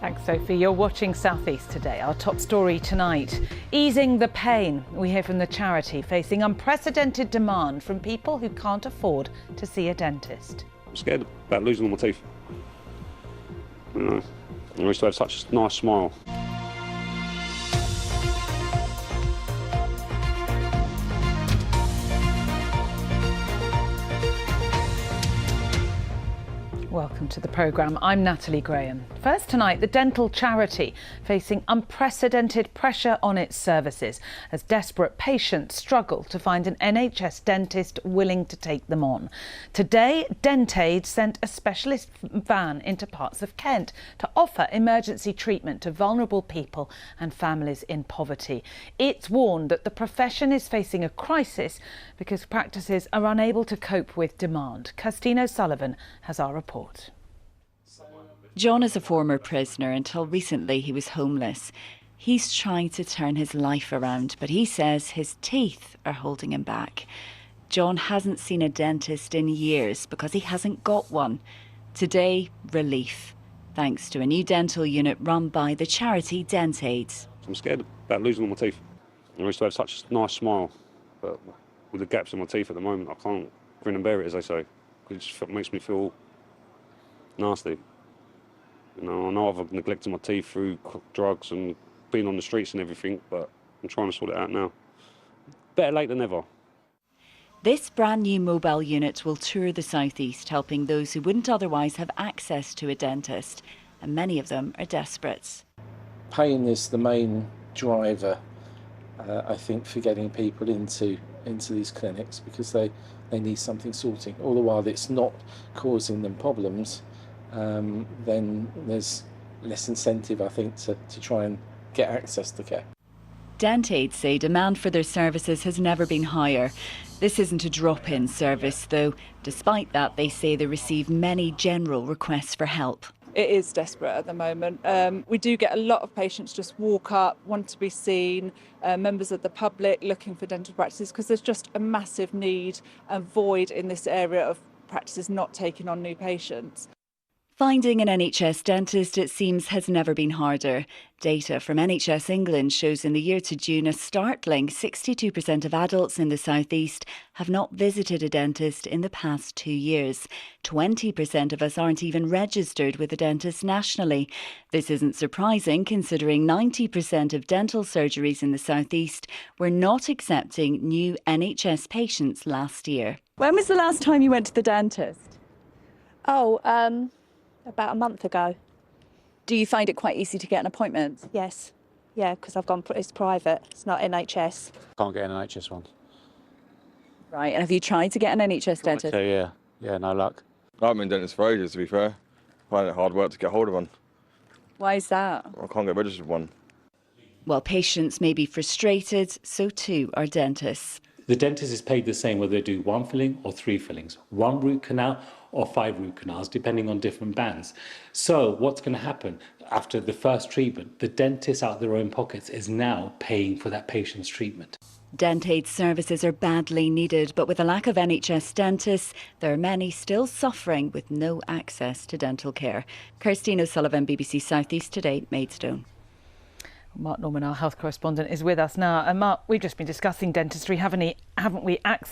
Thanks, Sophie. You're watching South East today. Our top story tonight, easing the pain. We hear from the charity facing unprecedented demand from people who can't afford to see a dentist. I'm scared about losing all my teeth. You know, I used to have such a nice smile. Welcome to the programme. I'm Natalie Graham. First tonight, the dental charity facing unprecedented pressure on its services as desperate patients struggle to find an NHS dentist willing to take them on. Today, Dentaid sent a specialist van into parts of Kent to offer emergency treatment to vulnerable people and families in poverty. It's warned that the profession is facing a crisis because practices are unable to cope with demand. Kirsteen O'Sullivan has our report. John is a former prisoner. Until recently he was homeless. He's trying to turn his life around, but he says his teeth are holding him back. John hasn't seen a dentist in years because he hasn't got one. Today, relief, thanks to a new dental unit run by the charity Dentaid. I'm scared about losing all my teeth. I used to have such a nice smile, but with the gaps in my teeth at the moment, I can't grin and bear it, as they say. It just makes me feel nasty. You know, I know I've neglected my teeth through drugs and being on the streets and everything, but I'm trying to sort it out now. Better late than never. This brand new mobile unit will tour the South East, helping those who wouldn't otherwise have access to a dentist, and many of them are desperate. Pain is the main driver, I think, for getting people into these clinics, because they need something sorting. All the while it's not causing them problems, then there's less incentive, I think, to try and get access to care. Dentaid say demand for their services has never been higher. This isn't a drop-in service, though. Despite that, they say they receive many general requests for help. It is desperate at the moment. We do get a lot of patients just walk up, want to be seen, members of the public looking for dental practices, because there's just a massive need and void in this area of practices not taking on new patients. Finding an NHS dentist, it seems, has never been harder. Data from NHS England shows in the year to June a startling 62% of adults in the South East have not visited a dentist in the past 2 years. 20% of us aren't even registered with a dentist nationally. This isn't surprising, considering 90% of dental surgeries in the South East were not accepting new NHS patients last year. When was the last time you went to the dentist? About a month ago. Do you find it quite easy to get an appointment? Yes. Yeah, because it's private. It's not NHS. Can't get an NHS one. Right, and have you tried to get an NHS dentist? Okay, yeah, no luck. I haven't been dentist for ages, to be fair. I find it hard work to get hold of one. Why is that? I can't get registered with one. While patients may be frustrated, so too are dentists. The dentist is paid the same whether they do 1 filling or 3 fillings, 1 root canal or 5 root canals, depending on different bands. So what's going to happen after the first treatment? The dentist out of their own pockets is now paying for that patient's treatment. Dentaid services are badly needed, but with a lack of NHS dentists, there are many still suffering with no access to dental care. Kirsteen O'Sullivan, BBC South East Today, Maidstone. Mark Norman, our health correspondent, is with us now. And Mark, we've just been discussing dentistry, haven't we? Access